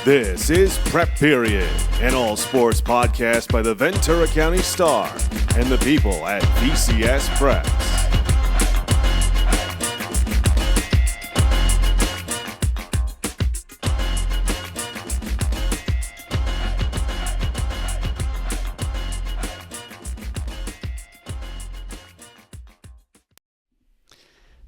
This is Prep Period, an all-sports podcast by the Ventura County Star and the people at VCS Preps.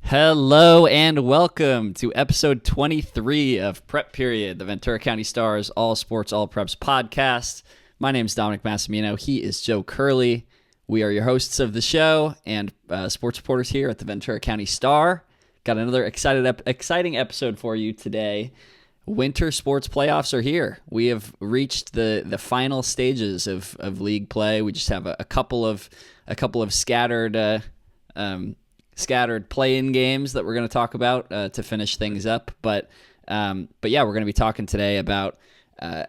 Hello and welcome to episode 23 of Prep Period, the Ventura County Star's All Sports, All Preps podcast. My name is Dominic Massimino. He is Joe Curley. We are your hosts of the show and sports reporters here at the Ventura County Star. Got another exciting episode for you today. Winter sports playoffs are here. We have reached the final stages of league play. We just have a couple of scattered play-in games that we're going to talk about to finish things up. But yeah, we're going to be talking today about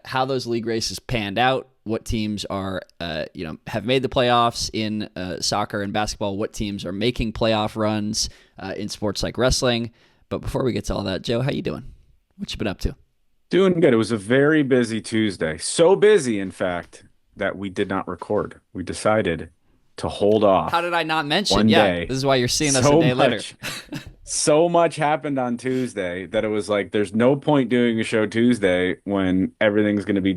how those league races panned out, what teams are have made the playoffs in soccer and basketball, what teams are making playoff runs in sports like wrestling. But before we get to all that, Joe, how you doing? What you been up to? Doing good. It was a very busy Tuesday. So busy, in fact, that we did not record. We decided to hold off. How did I not mention? One day. This is why you're seeing us a day later. So much happened on Tuesday that it was like, there's no point doing a show Tuesday when everything's going to be,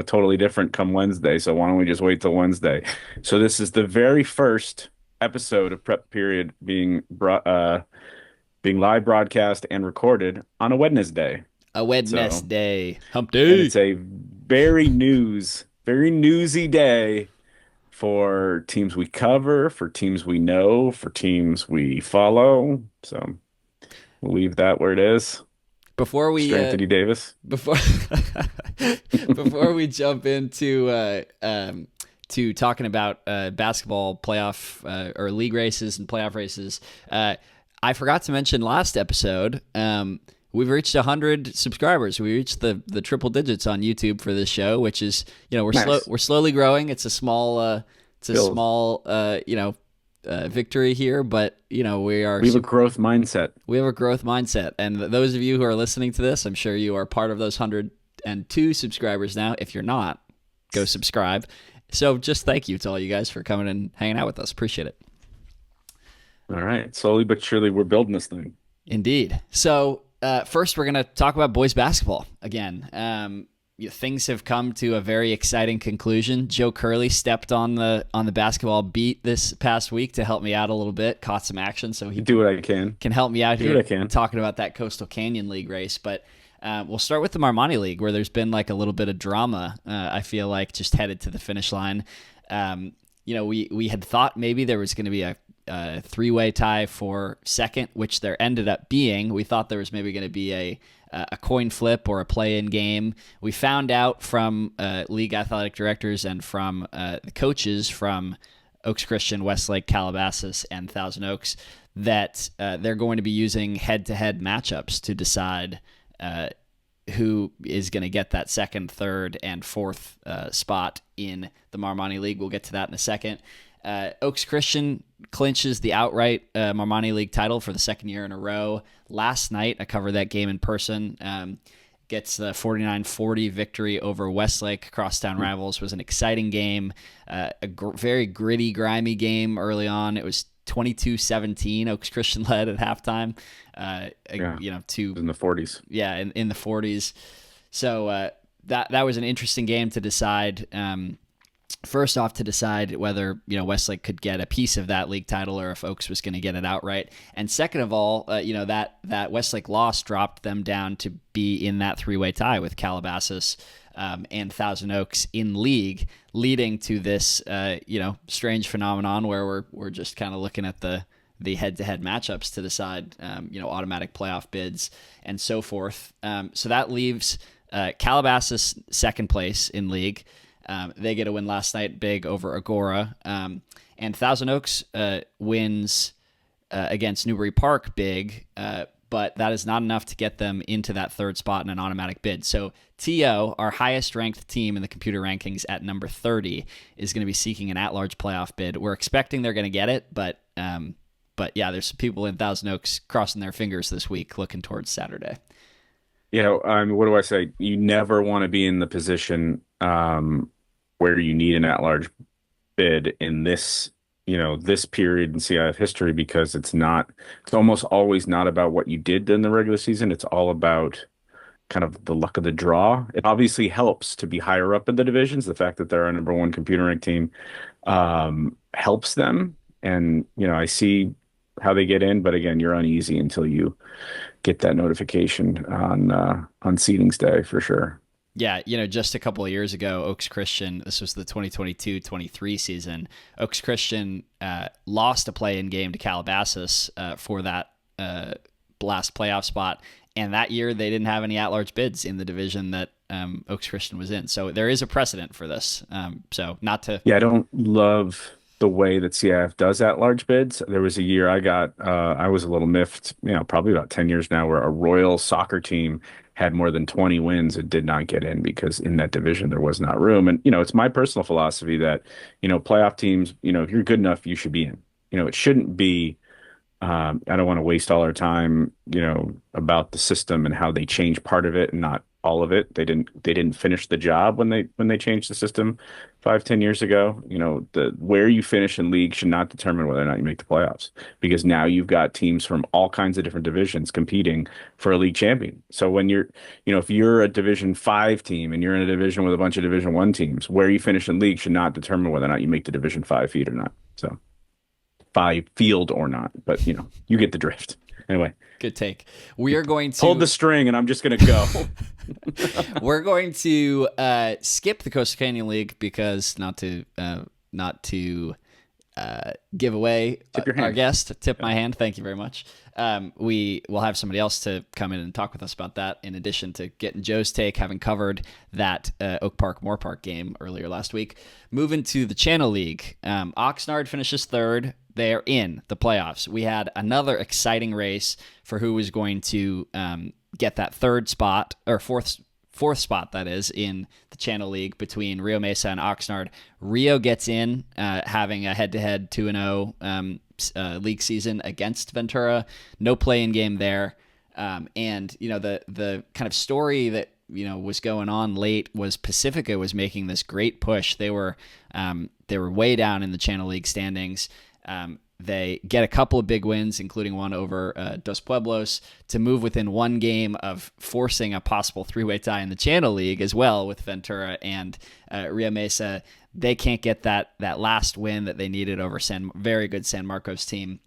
totally different come Wednesday. So why don't we just wait till Wednesday? So this is the very first episode of Prep Period being live broadcast and recorded on a Wednesday. A Wednesday. Hump day. And it's a very newsy day for teams we cover, for teams we know, for teams we follow. So we'll leave that where it is. Before we Anthony Davis. Before we jump into to talking about basketball playoff or league races and playoff races, I forgot to mention last episode. We've reached 100 subscribers. We reached the triple digits on YouTube for this show, which is, we're nice. We're slowly growing. It's a small victory here, but we have a growth mindset. We have a growth mindset, and those of you who are listening to this, I'm sure you are part of those 102 subscribers now. If you're not, go subscribe. So just thank you to all you guys for coming and hanging out with us. Appreciate it. All right, slowly but surely, we're building this thing. Indeed. So. First, we're going to talk about boys basketball again. Things have come to a very exciting conclusion. Joe Curley stepped on the basketball beat this past week to help me out a little bit, caught some action, so he do what I can help me out here talking about that Coastal Canyon League race. But we'll start with the Marmani League, where there's been like a little bit of drama. I feel like just headed to the finish line. We had thought maybe there was going to be a three-way tie for second, which there ended up being. We thought there was maybe going to be a coin flip or a play-in game. We found out from league athletic directors and from the coaches from Oaks Christian, Westlake, Calabasas, and Thousand Oaks that they're going to be using head-to-head matchups to decide who is going to get that second, third, and fourth spot in the Marmani League. We'll get to that in a second. Oaks Christian clinches the outright Marmani League title for the second year in a row. Last night, I covered that game in person. Gets the 49-40 victory over Westlake. Crosstown Rivals was an exciting game. Very gritty, grimy game early on. It was 22-17. Oaks Christian led at halftime. In the 40s. Yeah, in the 40s. So that was an interesting game to decide. First off, to decide whether Westlake could get a piece of that league title or if Oaks was going to get it outright. And second of all, that Westlake loss dropped them down to be in that three-way tie with Calabasas and Thousand Oaks in league, leading to this strange phenomenon where we're just kind of looking at the head-to-head matchups to decide automatic playoff bids and so forth. So that leaves Calabasas second place in league. They get a win last night, big over Agora. And Thousand Oaks wins against Newbury Park, big, but that is not enough to get them into that third spot in an automatic bid. So TO, our highest-ranked team in the computer rankings at number 30, is going to be seeking an at-large playoff bid. We're expecting they're going to get it, but yeah, there's some people in Thousand Oaks crossing their fingers this week looking towards Saturday. What do I say? You never want to be in the position where you need an at-large bid in this period in CIF history, because it's almost always not about what you did in the regular season. It's all about kind of the luck of the draw. It obviously helps to be higher up in the divisions. The fact that they're a number one computer ranked team helps them. And, I see how they get in, but again, you're uneasy until you get that notification on seedings day for sure. Yeah, just a couple of years ago, Oaks Christian, this was the 2022-23 season, Oaks Christian lost a play-in game to Calabasas for that last playoff spot. And that year, they didn't have any at-large bids in the division that Oaks Christian was in. So there is a precedent for this. So not to... Yeah, I don't love the way that CIF does at-large bids. There was a year I was a little miffed, probably about 10 years now, where a Royal soccer team had more than 20 wins and did not get in because in that division there was not room. And, it's my personal philosophy that, playoff teams, if you're good enough, you should be in. It shouldn't be, I don't want to waste all our time, about the system and how they changed part of it and not all of it. They didn't finish the job when they changed the system 5-10 years ago. The where you finish in league should not determine whether or not you make the playoffs, because now you've got teams from all kinds of different divisions competing for a league champion. So when if you're a Division 5 team and you're in a division with a bunch of Division 1 teams, where you finish in league should not determine whether or not you make the Division 5 feed or not. So 5 field or not, but you get the drift. Anyway, good take. We are going to hold the string, and I'm just going to go. We're going to skip the Coastal Canyon League because not to give away our guest. Tip my hand. Thank you very much. We will have somebody else to come in and talk with us about that, in addition to getting Joe's take, having covered that Oak Park Moore Park game earlier last week. Moving to the Channel League, Oxnard finishes third. They're in the playoffs. We had another exciting race for who was going to get that third spot, or fourth spot, that is, in the Channel League between Rio Mesa and Oxnard. Rio gets in, having a head-to-head 2-0 league season against Ventura. No play-in game there. And, the kind of story that, was going on late was Pacifica was making this great push. They were way down in the Channel League standings. They get a couple of big wins, including one over Dos Pueblos, to move within one game of forcing a possible three-way tie in the Channel League as well with Ventura and Rio Mesa. They can't get that last win that they needed over very good San Marcos team.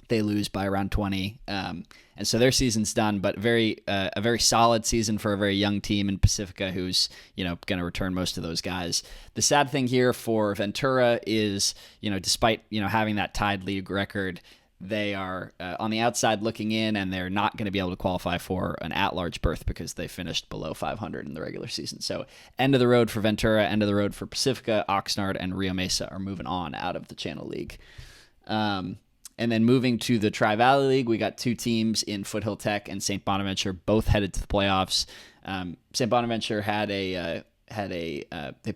They lose by around 20. And so their season's done, but a very solid season for a very young team in Pacifica who's, going to return most of those guys. The sad thing here for Ventura is, despite, having that tied league record, they are on the outside looking in, and they're not going to be able to qualify for an at-large berth because they finished below 500 in the regular season. So end of the road for Ventura, end of the road for Pacifica. Oxnard and Rio Mesa are moving on out of the Channel League. And then moving to the Tri-Valley League, we got two teams in Foothill Tech and St. Bonaventure, both headed to the playoffs. St. Bonaventure they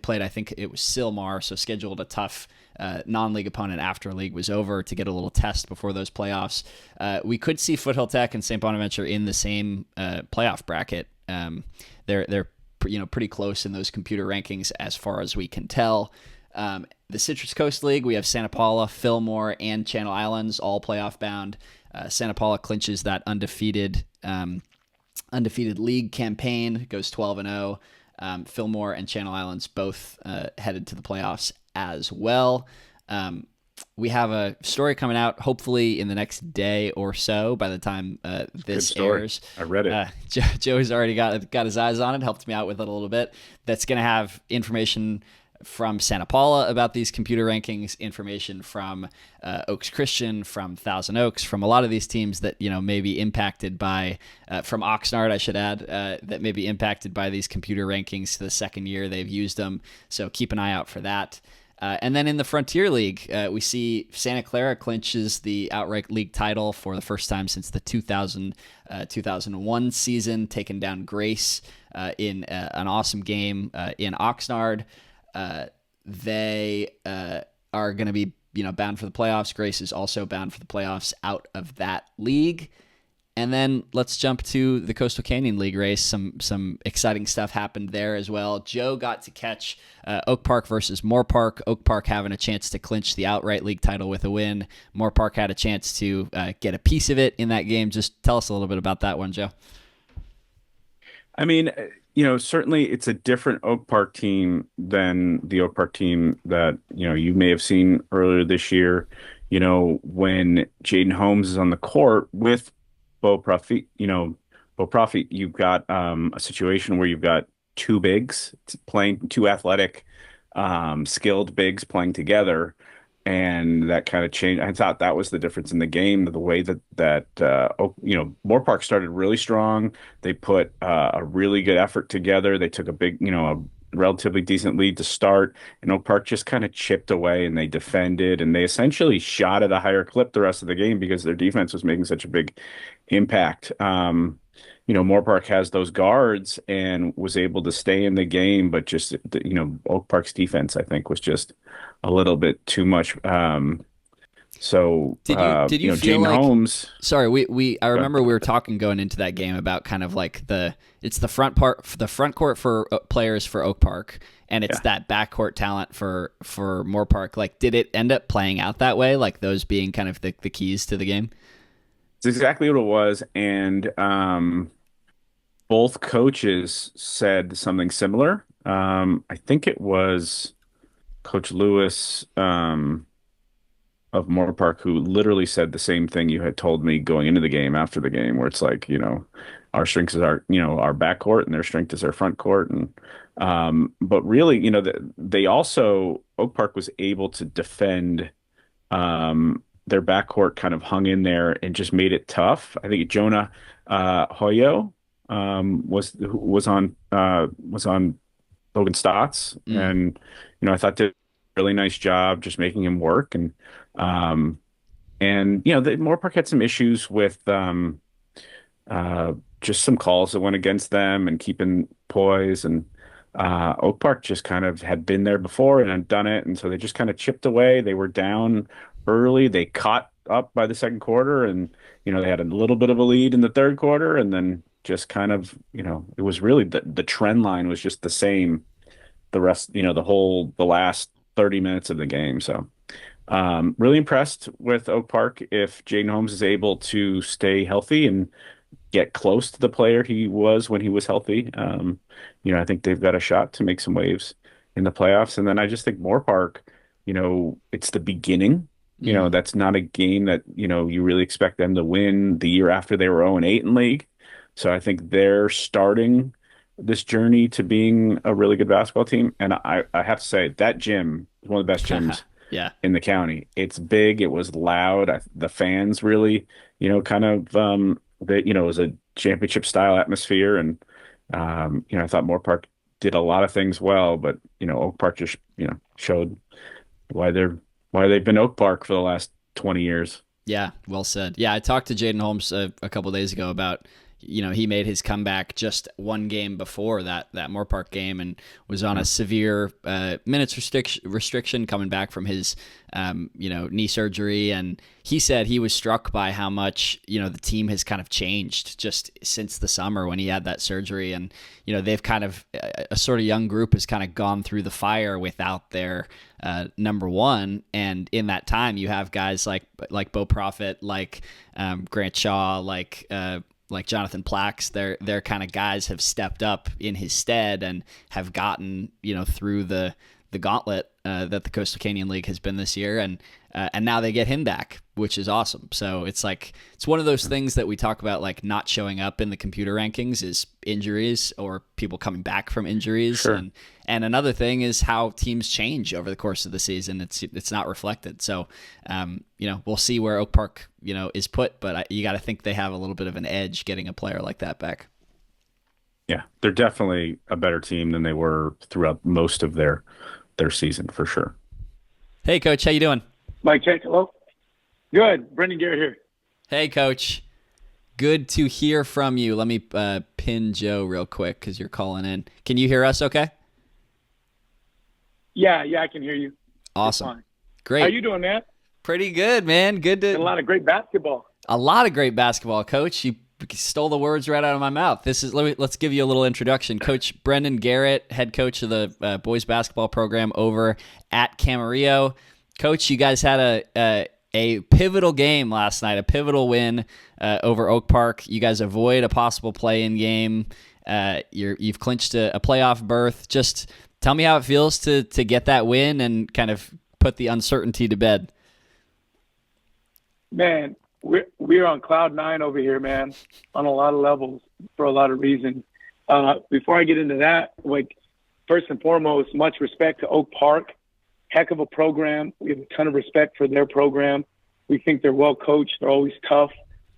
played, I think it was Sylmar, so scheduled a tough non-league opponent after league was over to get a little test before those playoffs. We could see Foothill Tech and St. Bonaventure in the same playoff bracket. They're pretty close in those computer rankings as far as we can tell. The Citrus Coast League, we have Santa Paula, Fillmore, and Channel Islands all playoff bound. Santa Paula clinches that undefeated league campaign, goes 12-0. Fillmore and Channel Islands both headed to the playoffs as well. We have a story coming out hopefully in the next day or so by the time this airs. I read it. Joey's already got his eyes on it, helped me out with it a little bit. That's going to have information from Santa Paula about these computer rankings, information from Oaks Christian, from Thousand Oaks, from a lot of these teams that may be impacted by, from Oxnard, I should add, that may be impacted by these computer rankings the second year they've used them. So keep an eye out for that. And then in the Frontier League, we see Santa Clara clinches the outright league title for the first time since the 2001 season, taking down Grace in an awesome game in Oxnard. They are going to be bound for the playoffs. Grace is also bound for the playoffs out of that league. And then let's jump to the Coastal Canyon League race. Some exciting stuff happened there as well. Joe got to catch Oak Park versus Moore Park. Oak Park having a chance to clinch the outright league title with a win. Moore Park had a chance to get a piece of it in that game. Just tell us a little bit about that one, Joe. I mean, certainly it's a different Oak Park team than the Oak Park team that, you may have seen earlier this year, when Jaden Holmes is on the court with Bo Profit, you've got a situation where you've got two bigs playing, two athletic, skilled bigs playing together. And that kind of changed. I thought that was the difference in the game, the way Moore Park started really strong. They put a really good effort together. They took a relatively decent lead to start, and Oak Park just kind of chipped away and they defended and they essentially shot at a higher clip the rest of the game because their defense was making such a big impact. Moore Park has those guards and was able to stay in the game, but just, Oak Park's defense, I think, was just a little bit too much. Did you feel Jaden like Holmes? Sorry, I remember we were talking going into that game about kind of like it's the front court for players for Oak Park, and it's that backcourt talent for Moore Park. Like, did it end up playing out that way? Like those being kind of the keys to the game? It's exactly what it was, and both coaches said something similar. I think it was Coach Lewis of Moore Park who literally said the same thing you had told me going into the game after the game, where it's like, our strength is our backcourt and their strength is our front court. And but really, they also, Oak Park was able to defend their backcourt, kind of hung in there and just made it tough. I think Jonah Hoyo was on Logan Stotts, and I thought did a really nice job just making him work. And the Moore Park had some issues with just some calls that went against them and keeping poise, and Oak Park just kind of had been there before and had done it, and so they just kind of chipped away. They were down early, they caught up by the second quarter, and they had a little bit of a lead in the third quarter, and then just kind of it was really the trend line was just the same the rest, the last 30 minutes of the game. So really impressed with Oak Park. If Jaden Holmes is able to stay healthy and get close to the player he was when he was healthy, I think they've got a shot to make some waves in the playoffs. And then I just think Moore Park, it's the beginning. That's not a game that, you really expect them to win the year after they were 0-8 in league. So I think they're starting this journey to being a really good basketball team. And I have to say that gym is one of the best gyms in the county. It's big. It was loud. The fans really, it was a championship style atmosphere. And, I thought Moore Park did a lot of things well, but, Oak Park just, showed why they've been Oak Park for the last 20 years. Yeah, well said. Yeah, I talked to Jaden Holmes a couple days ago about, he made his comeback just one game before that Moore Park game and was on a severe minutes restriction coming back from his, knee surgery. And he said he was struck by how much, the team has kind of changed just since the summer when he had that surgery. And, they've kind of, a sort of young group has kind of gone through the fire without their number one. And in that time, you have guys like Bo Profit, like Grant Shaw, like Jonathan Plax. Their kind of guys have stepped up in his stead and have gotten, through the gauntlet that the Coastal Canyon League has been this year. And now they get him back, which is awesome. So it's one of those things that we talk about, like not showing up in the computer rankings is injuries or people coming back from injuries. Sure. And another thing is how teams change over the course of the season. It's not reflected. So, we'll see where Oak Park, is put, but you got to think they have a little bit of an edge getting a player like that back. Yeah, they're definitely a better team than they were throughout most of their season, for sure. Hey, Coach, how you doing? Mike, check. Hello. Good. Brendan Garrett here. Hey, Coach. Good to hear from you. Let me pin Joe real quick because you're calling in. Can you hear us okay? Yeah, I can hear you. Awesome. Great. How you doing, man? Pretty good, man. Good to. And a lot of great basketball. A lot of great basketball, Coach. You stole the words right out of my mouth. Let's give you a little introduction. Coach Brendan Garrett, head coach of the boys basketball program over at Camarillo. Coach, you guys had a pivotal game last night, a pivotal win over Oak Park. You guys avoid a possible play-in game. You've clinched a playoff berth. Just tell me how it feels to get that win and kind of put the uncertainty to bed. Man, we're on cloud nine over here, man, on a lot of levels for a lot of reasons. Before I get into that, first and foremost, much respect to Oak Park. Heck of a program. We have a ton of respect for their program. We think they're well coached. They're always tough.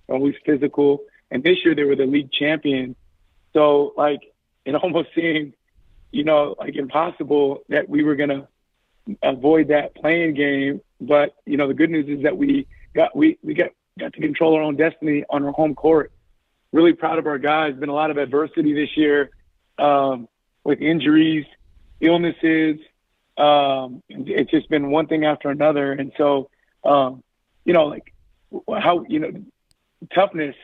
They're always physical. And this year they were the league champion. So, it almost seemed, impossible that we were going to avoid that playing game. But, the good news is that we got to control our own destiny on our home court. Really proud of our guys. Been a lot of adversity this year with injuries, illnesses. It's just been one thing after another. And so, toughness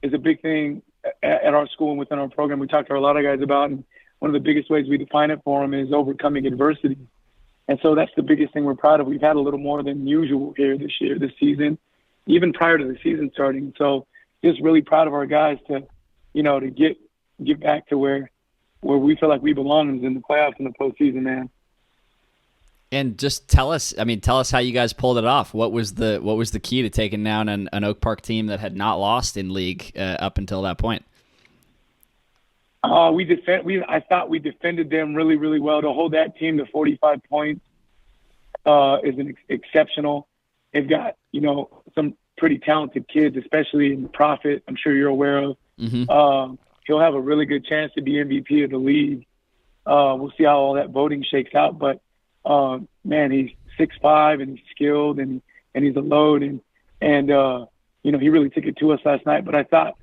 is a big thing at our school and within our program. We talked to a lot of guys about, and one of the biggest ways we define it for them is overcoming adversity. And so that's the biggest thing we're proud of. We've had a little more than usual here this season, even prior to the season starting. So just really proud of our guys to get back to where we feel like we belong, is in the playoffs and the postseason, man. And just tell us how you guys pulled it off. What was the key to taking down an Oak Park team that had not lost in league up until that point? I thought we defended them really, really well. To hold that team to 45 points is exceptional. They've got, some pretty talented kids, especially in the Prophet, I'm sure you're aware of. Mm-hmm. He'll have a really good chance to be MVP of the league. We'll see how all that voting shakes out. But, man, he's 6'5", and he's skilled, and he's a load. And he really took it to us last night. But I thought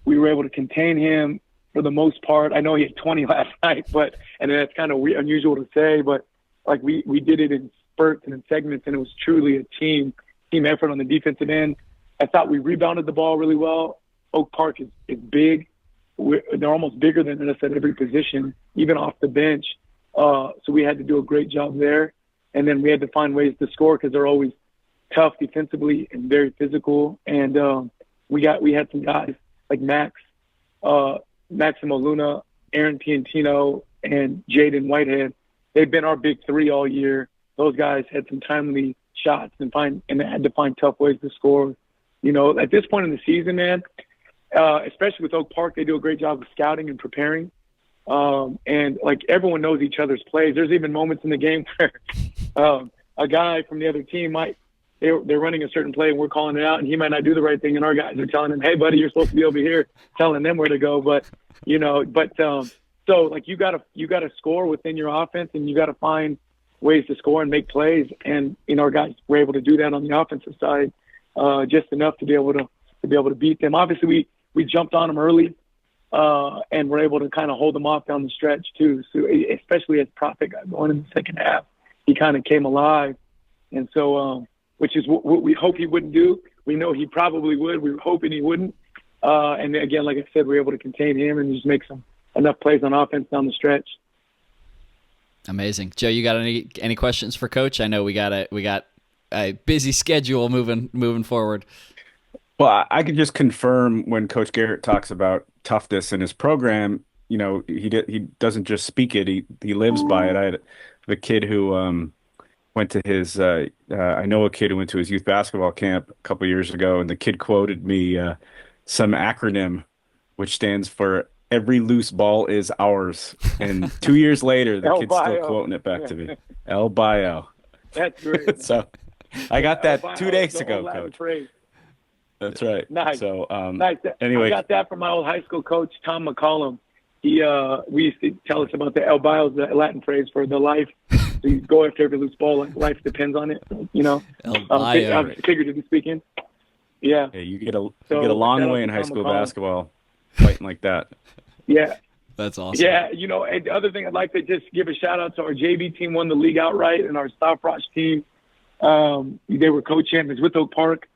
we were able to contain him for the most part. I know he had 20 last night, and that's kind of unusual to say, but we did it in spurts and in segments, and it was truly a team effort on the defensive end. I thought we rebounded the ball really well. Oak Park is big. They're almost bigger than us at every position, even off the bench. So we had to do a great job there. And then we had to find ways to score because they're always tough defensively and very physical. And we had some guys like Maximo Luna, Aaron Piantino, and Jaden Whitehead. They've been our big three all year. Those guys had some timely shots and they had to find tough ways to score. At this point in the season, man, especially with Oak Park, they do a great job of scouting and preparing. And everyone knows each other's plays. There's even moments in the game where a guy from the other team they're running a certain play and we're calling it out, and he might not do the right thing, and our guys are telling him, "Hey, buddy, you're supposed to be over here," telling them where to go. But so you gotta score within your offense, and you gotta find ways to score and make plays. And our guys were able to do that on the offensive side, just enough to be able to beat them. Obviously, we jumped on them early. And we're able to kind of hold them off down the stretch too. So especially as Prophet got going in the second half, he kind of came alive. And so, which is what we hope he wouldn't do. We know he probably would. We were hoping he wouldn't. And again, like I said, we were able to contain him and just make enough plays on offense down the stretch. Amazing. Joe, you got any questions for Coach? I know we got a busy schedule moving forward. Well, I could just confirm when Coach Garrett talks about toughness in his program, he doesn't just speak it, he lives by it. I had a kid who went to his I know a kid who went to his youth basketball camp a couple years ago, and the kid quoted me some acronym which stands for "Every loose ball is ours." And 2 years later, the kid's still quoting it back to me. El Bio. That's great. So I got that 2 days ago, Coach. Phrase. That's right. Nice. So, nice. Anyway, I got that from my old high school coach, Tom McCollum. We used to tell us about the El Bio, the Latin phrase for the life. So you go after every loose ball, like life depends on it. El Bio. Figuratively speaking. Yeah. You get a long way in high school basketball fighting like that. Yeah. That's awesome. Yeah. And the other thing I'd like to just give a shout out to our JV team, won the league outright, and our Staffrosh team. They were co-champions with Oak Park.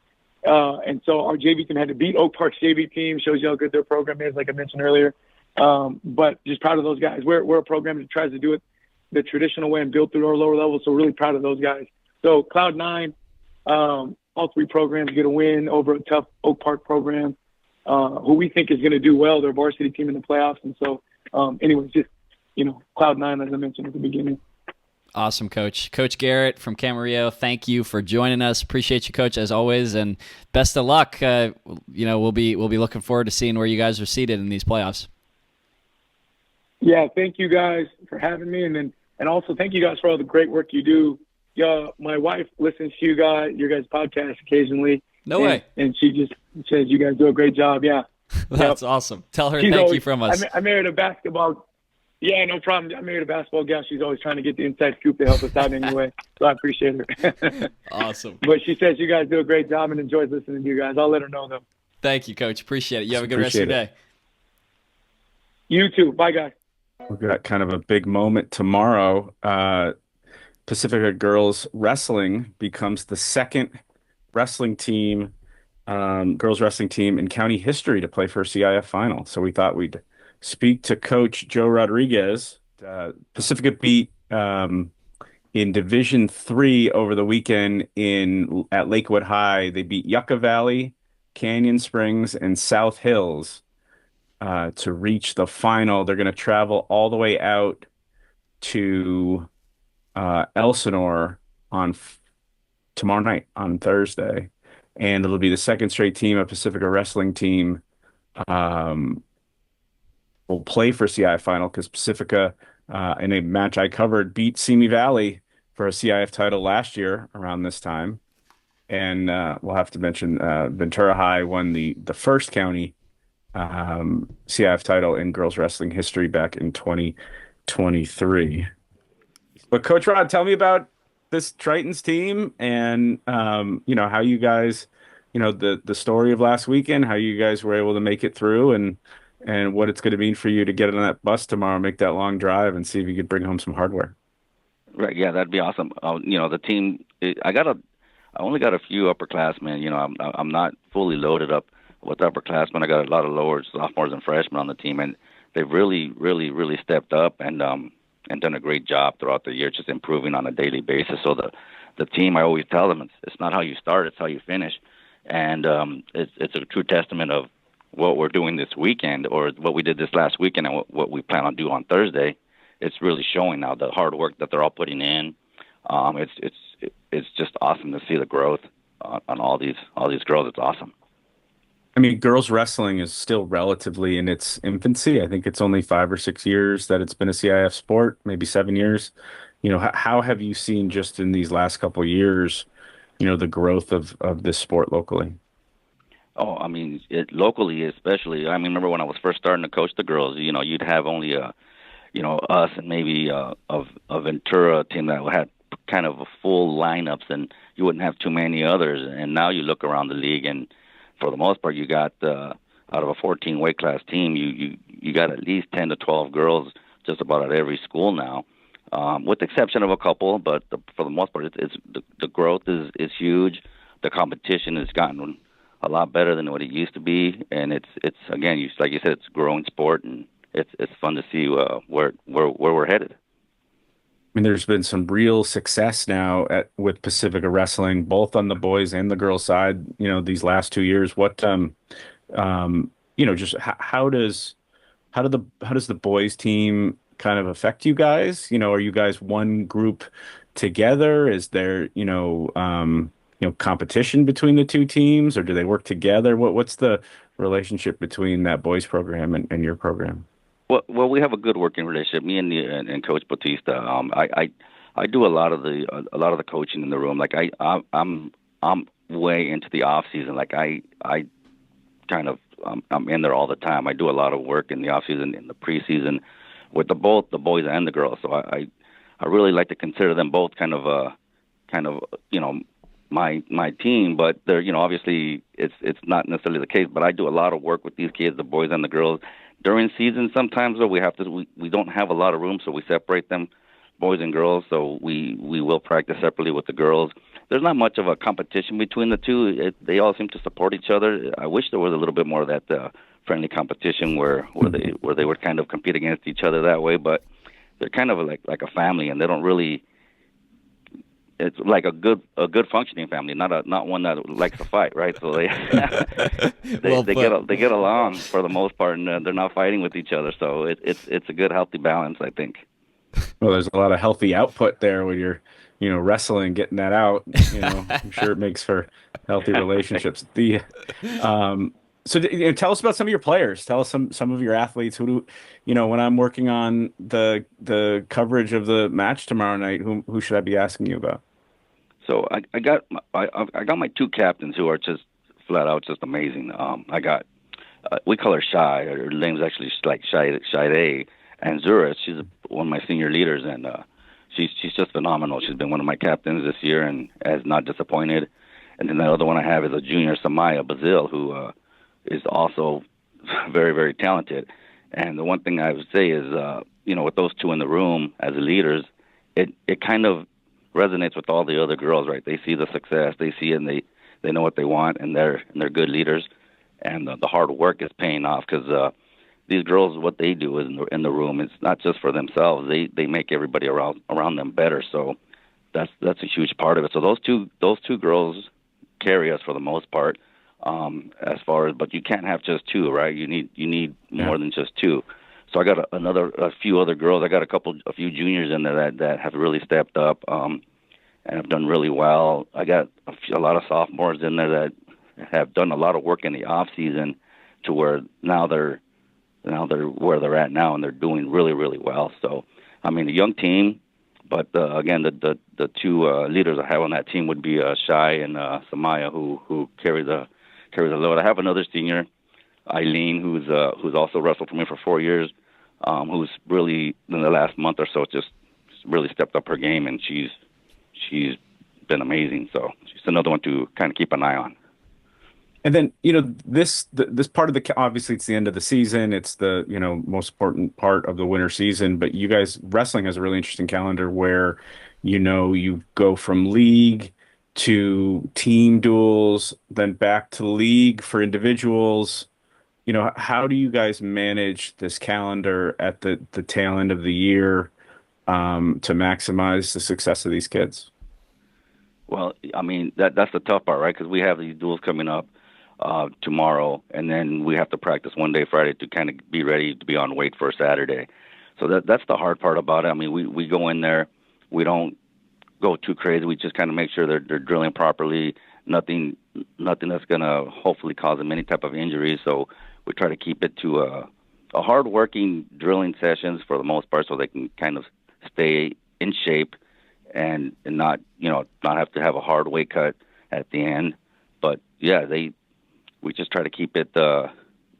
And so our JV team had to beat Oak Park's JV team. Shows you how good their program is, like I mentioned earlier. But just proud of those guys. We're a program that tries to do it the traditional way and build through our lower levels. So really proud of those guys. So Cloud 9, all three programs get a win over a tough Oak Park program, who we think is going to do well. They're a varsity team in the playoffs. And so, anyways, just, Cloud 9, as I mentioned at the beginning. Awesome, Coach. Coach Garrett from Camarillo, thank you for joining us. Appreciate you, Coach, as always, and best of luck. We'll be looking forward to seeing where you guys are seated in these playoffs. Yeah, thank you guys for having me, and also thank you guys for all the great work you do. Yeah, my wife listens to your guys' podcast occasionally. No way. And she just says you guys do a great job. Yeah, that's awesome. Tell her thank you from us. I married a basketball. Yeah, no problem. I married a basketball gal. She's always trying to get the inside scoop to help us out anyway. So I appreciate her. Awesome. But she says you guys do a great job and enjoys listening to you guys. I'll let her know, though. Thank you, Coach. Appreciate it. You have a good rest of your day. You too. Bye, guys. We've got kind of a big moment tomorrow. Pacifica Girls Wrestling becomes the second wrestling team, girls wrestling team in county history to play for a CIF final. So we thought we'd speak to Coach Joe Rodriguez. Pacifica beat in Division III over the weekend at Lakewood High. They beat Yucca Valley, Canyon Springs, and South Hills to reach the final. They're going to travel all the way out to Elsinore on tomorrow night, on Thursday, and it'll be the second straight team, a Pacifica wrestling team, will play for CIF final, because Pacifica, in a match I covered, beat Simi Valley for a CIF title last year around this time. And we'll have to mention Ventura High won the first county CIF title in girls wrestling history back in 2023. But Coach Rod, tell me about this Tritons team and how you guys, the story of last weekend, how you guys were able to make it through, and what it's going to mean for you to get on that bus tomorrow, make that long drive, and see if you could bring home some hardware. Right, yeah, that'd be awesome. The team, I only got a few upperclassmen. I'm not fully loaded up with upperclassmen. I got a lot of lower sophomores and freshmen on the team, and they've really, really, really stepped up and done a great job throughout the year, just improving on a daily basis. So the team, I always tell them, it's not how you start, it's how you finish, and it's a true testament of what we're doing this weekend, or what we did this last weekend, and what we plan on doing on Thursday. It's really showing now, the hard work that they're all putting in. It's just awesome to see the growth on all these girls. It's awesome. I mean, girls wrestling is still relatively in its infancy. I think it's only 5 or 6 years that it's been a CIF sport, maybe 7 years. How have you seen just in these last couple of years, the growth of this sport locally? Oh, I mean, locally especially. I mean, remember when I was first starting to coach the girls, you'd have only us and maybe a Ventura team that had kind of a full lineups, and you wouldn't have too many others. And now you look around the league, and for the most part, you got out of a 14 weight class team, you got at least 10 to 12 girls just about at every school now, with the exception of a couple. But for the most part, the growth is huge. The competition has gotten a lot better than what it used to be, and it's again, like you said, it's a growing sport, and it's fun to see where we're headed. I mean, there's been some real success now with Pacifica Wrestling, both on the boys and the girls side. These last 2 years. What, just how does the boys team kind of affect you guys? Are you guys one group together? Is there competition between the two teams, or do they work together? What's the relationship between that boys program and your program? Well, we have a good working relationship. Me and Coach Bautista. I do a lot of the coaching in the room. Like I'm way into the off season. Like I kind of I'm in there all the time. I do a lot of work in the off season, in the preseason, with both the boys and the girls. So I really like to consider them both kind of my team. But they're obviously it's not necessarily the case. But I do a lot of work with these kids, the boys and the girls. During season, sometimes though, we don't have a lot of room, so we separate them, boys and girls. So we will practice separately with the girls, there's not much of a competition between the two. They all seem to support each other. I wish there was a little bit more of that friendly competition where they would kind of compete against each other that way. But they're kind of like a family, and they don't really. It's like a good functioning family, not one that likes to fight, right? So they they get along for the most part, and they're not fighting with each other. So it's a good healthy balance, I think. Well, there's a lot of healthy output there when you're, wrestling, getting that out. I'm sure it makes for healthy relationships. So tell us about some of your players. Tell us some of your athletes. Who do when I'm working on the coverage of the match tomorrow night? Who should I be asking you about? So I got my two captains who are just flat out just amazing. I got we call her Shy. Her name's actually like Shy and Zura. She's one of my senior leaders, and she's just phenomenal. She's been one of my captains this year and has not disappointed. And then the other one I have is a junior, Samaya Bazil, who is also very, very talented. And the one thing I would say is, with those two in the room as the leaders, it kind of resonates with all the other girls, right? They see the success, they see it, and they know what they want, and they're good leaders. And the hard work is paying off because these girls, what they do in the room, it's not just for themselves. They make everybody around them better. So that's a huge part of it. So those two girls carry us for the most part. As far as, but you can't have just two, right? You need more than just two. So I got a few other girls. I got a few juniors in there that have really stepped up and have done really well. I got a lot of sophomores in there that have done a lot of work in the off season to where now they're where they're at now, and they're doing really, really well. So I mean, a young team, but again, the two leaders I have on that team would be Shai and Samaya, who carry the load. I have another senior, Eileen, who's also wrestled for me for 4 years, who's really in the last month or so just really stepped up her game, and she's been amazing. So she's another one to kind of keep an eye on. And then this part of obviously it's the end of the season. It's the most important part of the winter season. But you guys, wrestling has a really interesting calendar where you go from league to team duels, then back to league for individuals. How do you guys manage this calendar at the tail end of the year to maximize the success of these kids? Well, I mean, that's the tough part, right? Because we have these duels coming up tomorrow, and then we have to practice one day Friday to kind of be ready to be on weight for Saturday. So that's the hard part about it. I mean, we go in there, we don't go too crazy. We just kind of make sure they're drilling properly. Nothing that's gonna hopefully cause them any type of injury. So we try to keep it to a hard-working drilling sessions for the most part, so they can kind of stay in shape and not have to have a hard weight cut at the end. But yeah, we just try to keep it.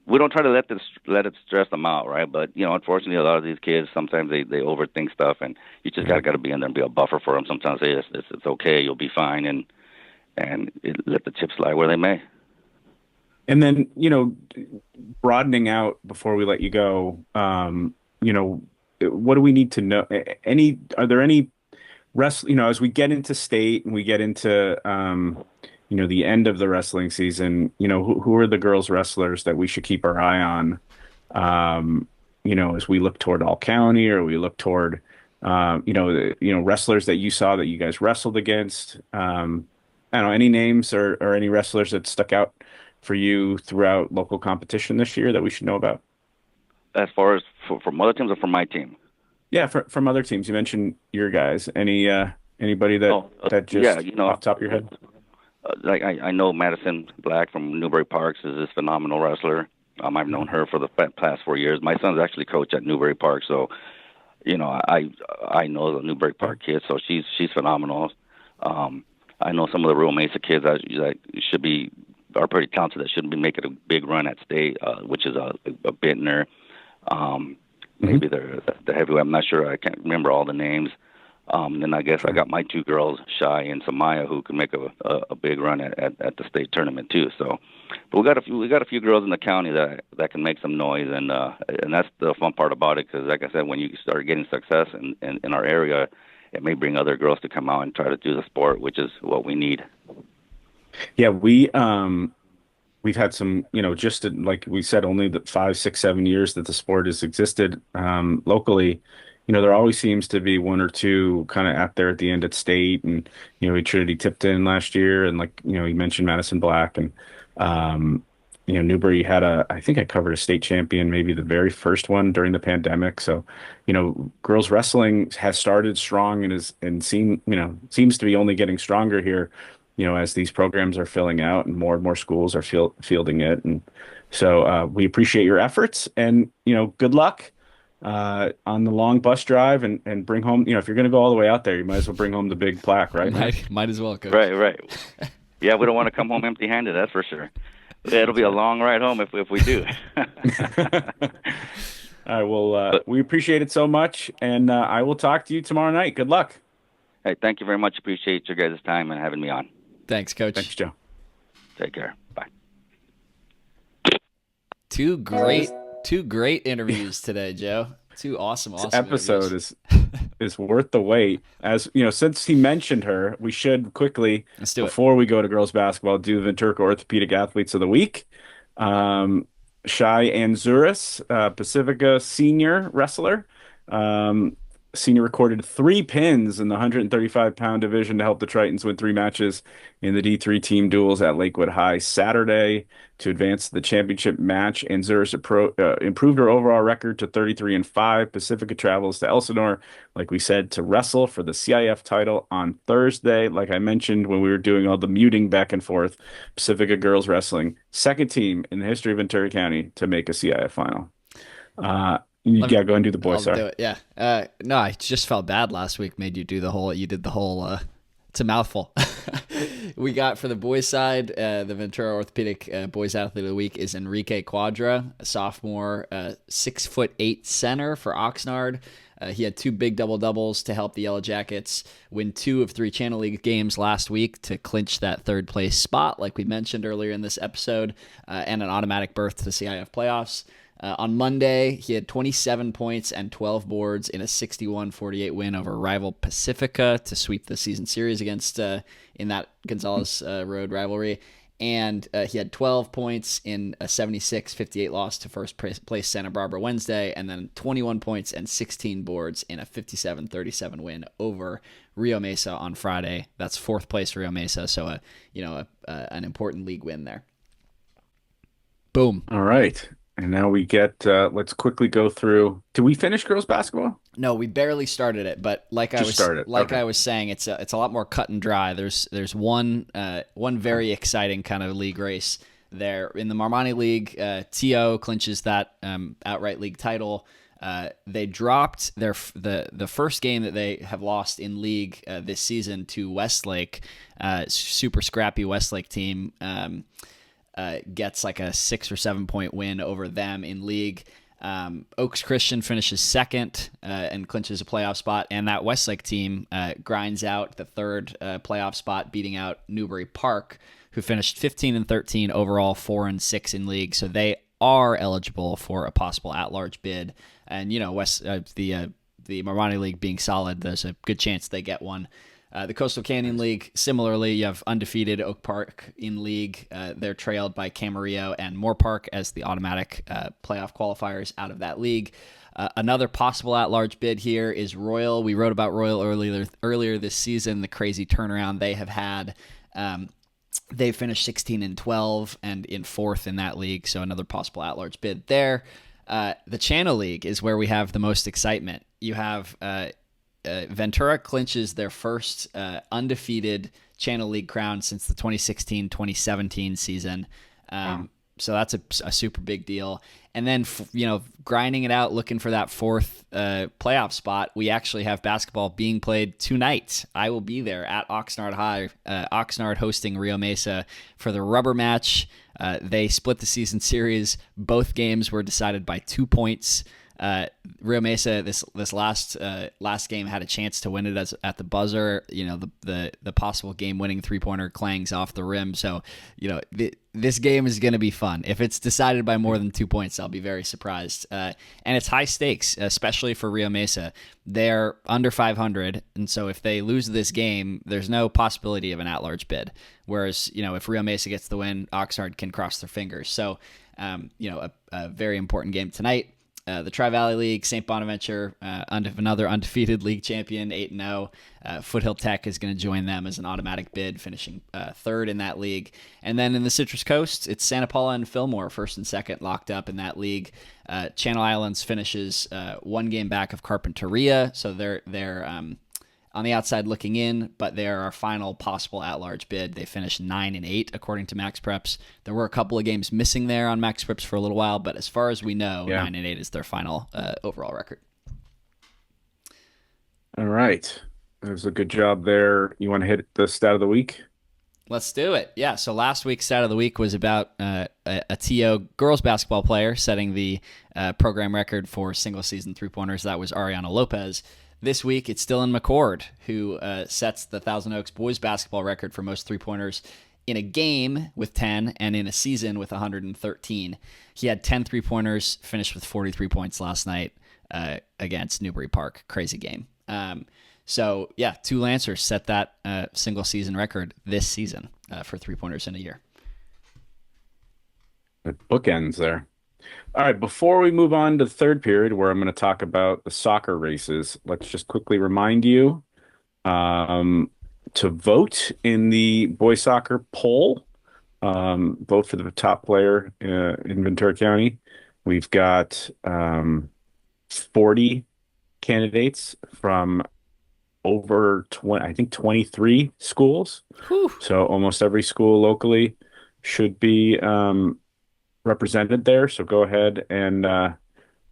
We don't try to let it stress them out, right? But unfortunately, a lot of these kids sometimes they overthink stuff, and you just got to be in there and be a buffer for them. Sometimes say it's okay, you'll be fine, and let the chips lie where they may. And then broadening out before we let you go, what do we need to know? Are there any as we get into state and we get into the end of the wrestling season, who are the girls wrestlers that we should keep our eye on, as we look toward All County, or we look toward, wrestlers that you saw that you guys wrestled against. I don't know, any names or any wrestlers that stuck out for you throughout local competition this year that we should know about? As far as from other teams or from my team? Yeah, from other teams. You mentioned your guys. Anybody that just off the top of your head? Like I know Madison Black from Newbury Parks is this phenomenal wrestler. I've known her for the past 4 years. My son's actually coached at Newbury Park, so I know the Newbury Park kids. So she's phenomenal. I know some of the Rural Mesa kids that are pretty talented that shouldn't be making a big run at state, which is a Bittner. Maybe they're the heavyweight. I'm not sure. I can't remember all the names. Then I guess I got my two girls, Shai and Samaya, who can make a big run at the state tournament too. So, but we got a few girls in the county that can make some noise, and that's the fun part about it. Because like I said, when you start getting success in our area, it may bring other girls to come out and try to do the sport, which is what we need. Yeah, we've had some, just like we said, only the 5, 6, 7 years that the sport has existed locally. There always seems to be one or two kind of out there at the end at state, and Trinity tipped in last year, and like you mentioned Madison Black, and Newbury had I think I covered a state champion, maybe the very first one during the pandemic. So, girls wrestling has started strong and seems to be only getting stronger here, as these programs are filling out and more schools are fielding it. And so we appreciate your efforts, and good luck on the long bus drive, and bring home, if you're going to go all the way out there, you might as well bring home the big plaque, right? Might as well, Coach. Right. Yeah, we don't want to come home empty-handed, that's for sure. It'll be a long ride home if we do. All right, well, we appreciate it so much, and I will talk to you tomorrow night. Good luck. Hey, thank you very much. Appreciate your guys' time and having me on. Thanks, Coach. Thanks, Joe. Take care. Bye. Two great interviews today, Joe. Two awesome This episode interviews. is worth the wait. As since he mentioned her, we should quickly, before we go to girls basketball, do the Ventura Orthopedic Athletes of the Week. Shai Anzuris, Pacifica senior wrestler. Senior recorded 3 pins in the 135-pound division to help the Tritons win 3 matches in the D3 team duels at Lakewood High Saturday to advance to the championship match. And Zuris improved her overall record to 33-5. Pacifica travels to Elsinore, like we said, to wrestle for the CIF title on Thursday. Like I mentioned when we were doing all the muting back and forth, Pacifica girls wrestling, second team in the history of Ventura County to make a CIF final. Yeah, go and do the boys. Sorry. Do it. Yeah. No, I just felt bad last week. Made you do the whole. You did the whole. It's a mouthful. We got for the boys side, the Ventura Orthopedic Boys Athlete of the Week is Enrique Quadra, a sophomore, 6'8" center for Oxnard. He had 2 big double-doubles to help the Yellow Jackets win 2 of 3 Channel League games last week to clinch that third-place spot, like we mentioned earlier in this episode, and an automatic berth to the CIF playoffs. On Monday, he had 27 points and 12 boards in a 61-48 win over rival Pacifica to sweep the season series against in that Gonzales Road rivalry. And he had 12 points in a 76-58 loss to first place Santa Barbara Wednesday, and then 21 points and 16 boards in a 57-37 win over Rio Mesa on Friday. That's 4th place Rio Mesa, so an important league win there. Boom. All right. And now we get, let's quickly go through. Did we finish girls basketball? No, we barely started it, but I was saying, it's a lot more cut and dry. There's one very exciting kind of league race there in the Marmani League. TO clinches that outright league title. They dropped the first game that they have lost in league this season to Westlake, super scrappy Westlake team. Gets like a 6 or 7 point win over them in league. Oaks Christian finishes second and clinches a playoff spot, and that Westlake team grinds out the third playoff spot, beating out Newbury Park, who finished 15-13 overall, 4-6 in league. So they are eligible for a possible at-large bid. And the Marmani League being solid, there's a good chance they get one. The Coastal Canyon League, similarly, you have undefeated Oak Park in league. They're trailed by Camarillo and Moore Park as the automatic playoff qualifiers out of that league. Another possible at-large bid here is Royal. We wrote about Royal earlier this season, the crazy turnaround they have had. They finished 16-12 and in 4th in that league, so another possible at-large bid there. The Channel League is where we have the most excitement. You have... Ventura clinches their first undefeated Channel League crown since the 2016-2017 season. So that's a super big deal. And then, grinding it out, looking for that 4th playoff spot, we actually have basketball being played tonight. I will be there at Oxnard High, Oxnard hosting Rio Mesa for the rubber match. They split the season series. Both games were decided by 2 points. Rio Mesa this last game had a chance to win it at the buzzer. The possible game winning 3-pointer clangs off the rim. So this game is going to be fun. If it's decided by more than 2 points, I'll be very surprised. And it's high stakes, especially for Rio Mesa. They're under 500, and so if they lose this game, there's no possibility of an at-large bid. Whereas, if Rio Mesa gets the win, Oxnard can cross their fingers. So, a very important game tonight. The Tri-Valley League, St. Bonaventure, another undefeated league champion, 8-0. Foothill Tech is going to join them as an automatic bid, finishing third in that league. And then in the Citrus Coast, it's Santa Paula and Fillmore, first and second, locked up in that league. Channel Islands finishes one game back of Carpinteria, so they're on the outside looking in, but they're our final possible at-large bid. They finished 9-8 according to Max Preps. There were a couple of games missing there on Max Preps for a little while, but as far as we know, 9-8 is their final overall record. All right, that was a good job there. You want to hit the stat of the week? Let's do it. Yeah, so last week's stat of the week was about a TO girls basketball player setting the program record for single-season three-pointers. That was Ariana Lopez. This week, it's Dylan McCord, who sets the Thousand Oaks boys basketball record for most three-pointers in a game with 10 and in a season with 113. He had 10 three-pointers, finished with 43 points last night against Newbury Park. Crazy game. So, two Lancers set that single-season record this season for three-pointers in a year. It bookends there. All right, before we move on to the third period, where I'm going to talk about the soccer races, let's just quickly remind you to vote in the boys soccer poll. Vote for the top player in Ventura County. We've got 40 candidates from over 23 schools. Whew. So almost every school locally should be represented there. So go ahead and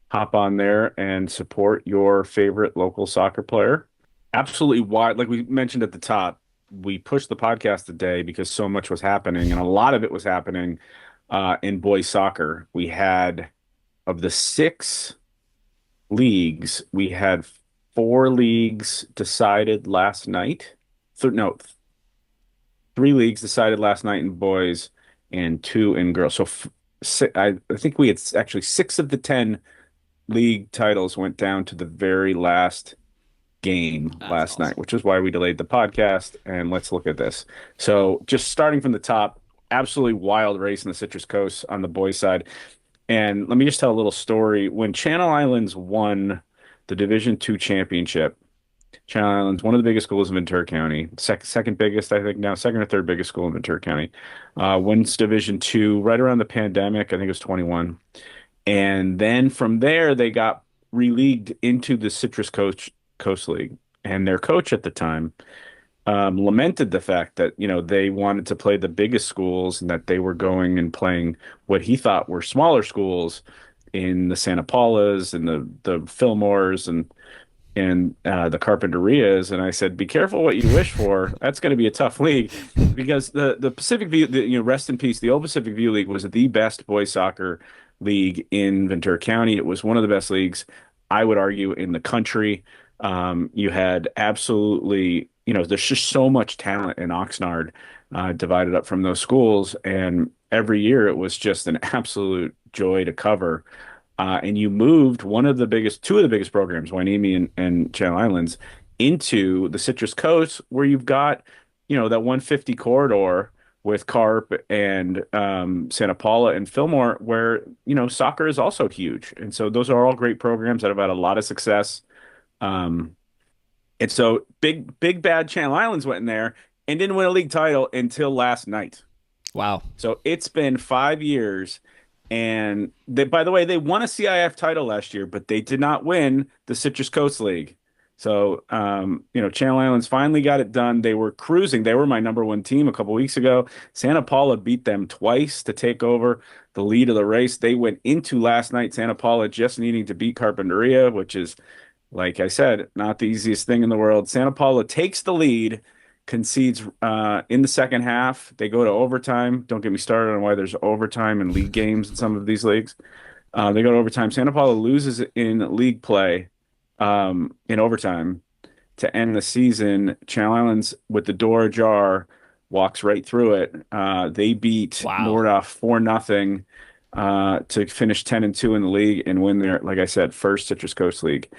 hop on there and support your favorite local soccer player. Absolutely wide. Like we mentioned at the top, we pushed the podcast today because so much was happening, and a lot of it was happening in boys soccer. We had, of the 6 leagues, we had 4 leagues decided last night. 3 leagues decided last night in boys and 2 in girls. So I think we had actually 6 of the 10 league titles went down to the very last game last night, which is why we delayed the podcast. And let's look at this. So just starting from the top, absolutely wild race in the Citrus Coast on the boys side. And let me just tell a little story. When Channel Islands won the Division II championship, Channel Islands, one of the biggest schools in Ventura County, second biggest, I think now, second or third biggest school in Ventura County, wins Division II right around the pandemic. I think it was 21. And then from there, they got re-leagued into the Citrus Coast League. And their coach at the time lamented the fact that, they wanted to play the biggest schools and that they were going and playing what he thought were smaller schools in the Santa Paulas and the Fillmores and the Carpinterias. And I said, be careful what you wish for. That's going to be a tough league, because the Pacific View, rest in peace, the old Pacific View League was the best boys soccer league in Ventura County. It was one of the best leagues, I would argue, in the country. You had absolutely, there's just so much talent in Oxnard divided up from those schools. And every year it was just an absolute joy to cover. And you moved two of the biggest programs, Hueneme and Channel Islands, into the Citrus Coast, where you've got, that 150 corridor with Carp and Santa Paula and Fillmore, where, soccer is also huge. And so those are all great programs that have had a lot of success. And so big bad Channel Islands went in there and didn't win a league title until last night. Wow. So it's been 5 years. And by the way, they won a CIF title last year, but they did not win the Citrus Coast League. So, Channel Islands finally got it done. They were cruising. They were my number 1 team a couple weeks ago. Santa Paula beat them twice to take over the lead of the race. They went into last night, Santa Paula just needing to beat Carpinteria, which is, like I said, not the easiest thing in the world. Santa Paula takes the lead, concedes in the second half. They go to overtime. Don't get me started on why there's overtime in league games in some of these leagues. They go to overtime. Santa Paula loses in league play in overtime to end the season. Channel Islands, with the door ajar, walks right through it. They beat Nordoff 4-0 to finish 10-2 in the league and win their, like I said, first Citrus Coast League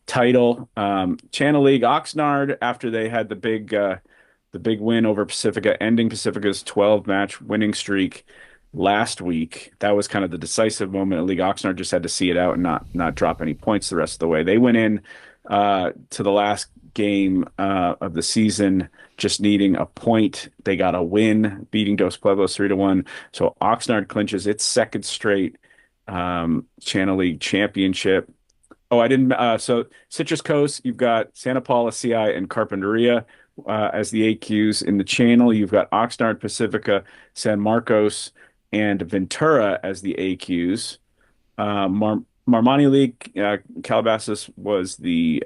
title. Channel League Oxnard, after they had the big win over Pacifica, ending Pacifica's 12-match winning streak last week. That was kind of the decisive moment. League Oxnard just had to see it out and not drop any points the rest of the way. They went in to the last game of the season just needing a point. They got a win, beating Dos Pueblos 3-1. So Oxnard clinches its second straight Channel League championship. Oh, I didn't. So Citrus Coast, you've got Santa Paula, CI, and Carpinteria as the AQs. In the Channel, you've got Oxnard, Pacifica, San Marcos, and Ventura as the AQs. Marmani League, Calabasas was the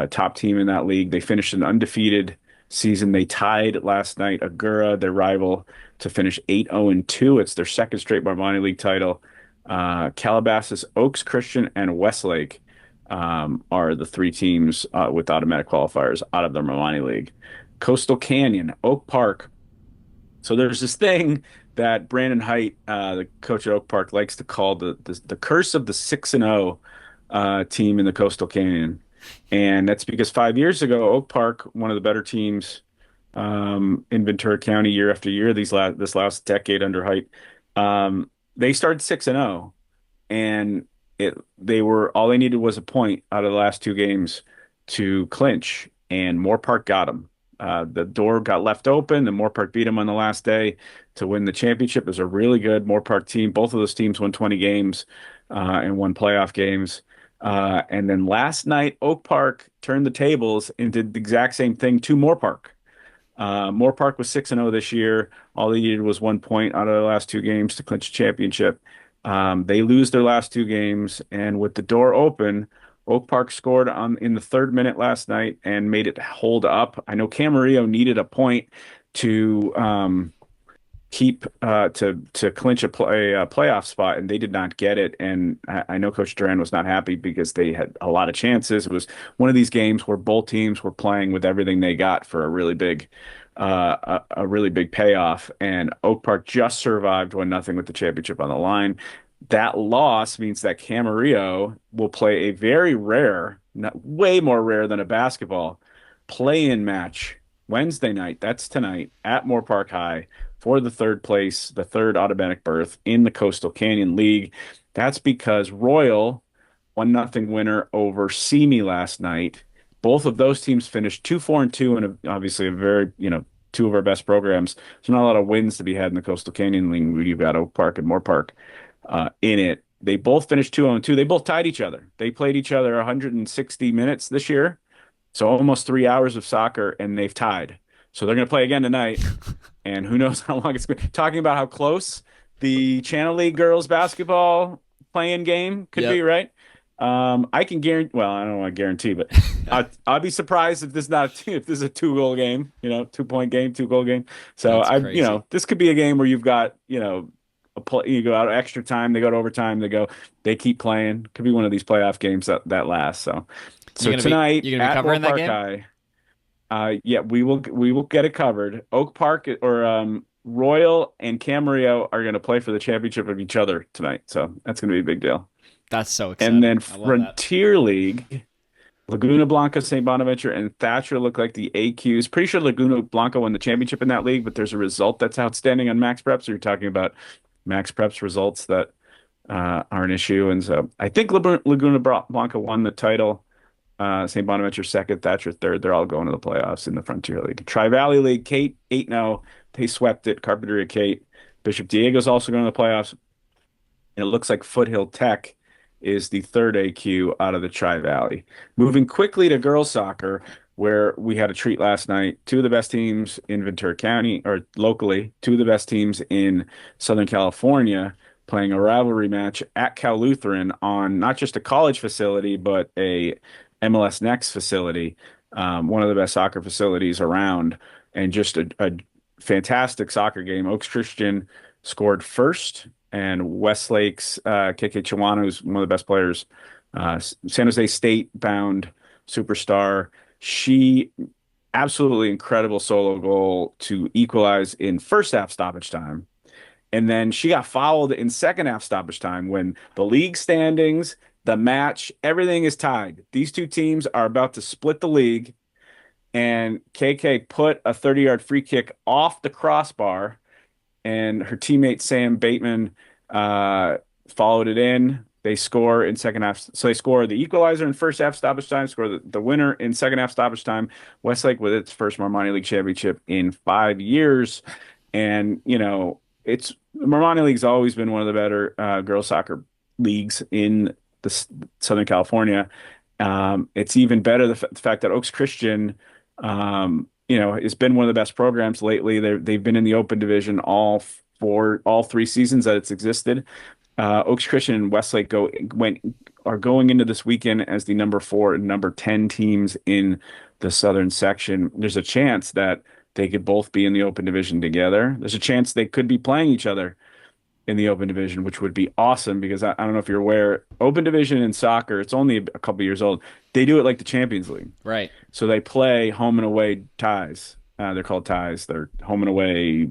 top team in that league. They finished an undefeated season. They tied last night Agoura, their rival, to finish 8-0-2. It's their second straight Marmani League title. Calabasas, Oaks Christian, and Westlake are the three teams with automatic qualifiers out of the Marmani League. Coastal Canyon, Oak Park. So there's this thing that Brandon Height, the coach at Oak Park, likes to call the curse of the 6-0 team in the Coastal Canyon. And that's because 5 years ago, Oak Park, one of the better teams in Ventura County year after year, this last decade under Height, they started 6-0, and all they needed was a point out of the last two games to clinch, and Moore Park got them. The door got left open, and Moore Park beat them on the last day to win the championship. It was a really good Moore Park team. Both of those teams won 20 games and won playoff games. And then last night, Oak Park turned the tables and did the exact same thing to Moore Park. Moore Park was 6-0 this year. All they needed was 1 point out of the last two games to clinch a championship. They lose their last two games, and with the door open, Oak Park scored in the third minute last night and made it hold up. I know Camarillo needed a point to keep to clinch a playoff spot, and they did not get it. And I know Coach Duran was not happy because they had a lot of chances. It was one of these games where both teams were playing with everything they got for a really big payoff. And Oak Park just survived 1-0 with the championship on the line. That loss means that Camarillo will play a very rare, way more rare than a basketball, play-in match Wednesday night. That's tonight at Moore Park High for the third automatic berth in the Coastal Canyon League. That's because Royal, 1-0 winner over Simi last night. Both of those teams finished 2-4-2, and obviously a very, two of our best programs. There's not a lot of wins to be had in the Coastal Canyon League. You've got Oak Park and Moore Park in it. They both finished 2-2. They both tied each other. They played each other 160 minutes this year, so almost 3 hours of soccer, and they've tied. So they're going to play again tonight, and who knows how long it's going to be. Talking about how close the Channel League girls basketball playing game could be, right? I can guarantee. Well, I don't want to guarantee, but I'd be surprised if this is a 2-goal game. 2-point game, 2-goal game. So this could be a game where you've got you go out extra time, they go to overtime, they keep playing. Could be one of these playoff games that last. So tonight you're gonna be covering that game? High, we will get it covered. Oak Park or Royal and Camarillo are going to play for the championship of each other tonight. So that's going to be a big deal. That's so exciting. And then Frontier League, Laguna Blanca, St. Bonaventure, and Thatcher look like the AQs. Pretty sure Laguna Blanca won the championship in that league, but there's a result that's outstanding on Max Prep. So you're talking about Max Prep's results that are an issue. And so I think Laguna Blanca won the title. St. Bonaventure second, Thatcher third. They're all going to the playoffs in the Frontier League. Tri-Valley League, Kate 8-0. They swept it. Carpinteria Kate. Bishop Diego's also going to the playoffs. And it looks like Foothill Tech is the third AQ out of the Tri-Valley. Moving quickly to girls soccer, where we had a treat last night. Two of the best teams in Ventura County, or locally, two of the best teams in Southern California, playing a rivalry match at Cal Lutheran on not just a college facility, but a MLS Next facility, one of the best soccer facilities around, and just a fantastic soccer game. Oaks Christian scored first, and Westlake's Keke Chiwano, who's one of the best players, San Jose State-bound superstar. She absolutely incredible solo goal to equalize in first half stoppage time. And then she got fouled in second half stoppage time when the league standings, the match, everything is tied. These two teams are about to split the league, and KK put a 30-yard free kick off the crossbar, and her teammate Sam Bateman followed it in. They score in second half. So they score the equalizer in first half stoppage time, score the winner in second half stoppage time. Westlake with its first Marmoni League championship in 5 years. And, it's Marmoni League's always been one of the better girls soccer leagues in Southern California. It's even better the fact that Oaks Christian, it's been one of the best programs lately. They've been in the Open Division all 3 seasons that it's existed. Oaks Christian and Westlake are going into this weekend as the number 4 and number 10 teams in the Southern Section. There's a chance that they could both be in the Open Division together. There's a chance they could be playing each other in the Open Division, which would be awesome because I don't know if you're aware, Open Division in soccer, it's only a couple years old. They do it like the Champions League. Right. So they play home and away ties. They're called ties. They're home and away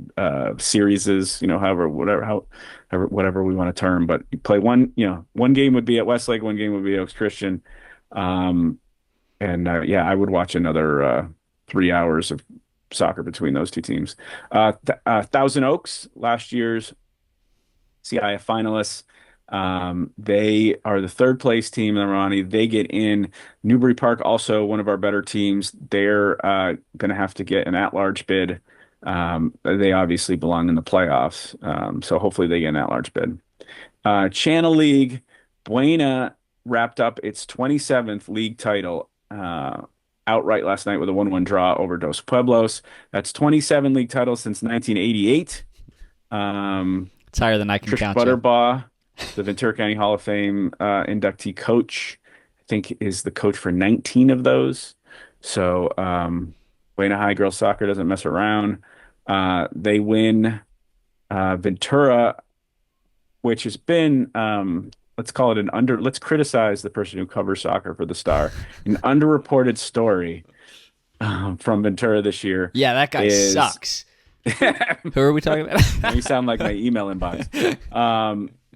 series, whatever we want to term. But you play one game would be at Westlake, one game would be at Oaks Christian. I would watch another 3 hours of soccer between those two teams. Thousand Oaks, last year's CIF finalists. They are the third place team in the Marmoni. They get in. Newbury Park, also one of our better teams. They're going to have to get an at-large bid. They obviously belong in the playoffs, so hopefully they get an at-large bid. Channel League, Buena wrapped up its 27th league title outright last night with a 1-1 draw over Dos Pueblos. That's 27 league titles since 1988. It's higher than I can Trish count. Butterbaugh, the Ventura County Hall of Fame inductee coach, I think is the coach for 19 of those. So Buena High girls soccer doesn't mess around. They win. Ventura, which has been let's call it let's criticize the person who covers soccer for the Star. An underreported story from Ventura this year. Yeah, that guy sucks. Who are we talking about? You sound like my email inbox.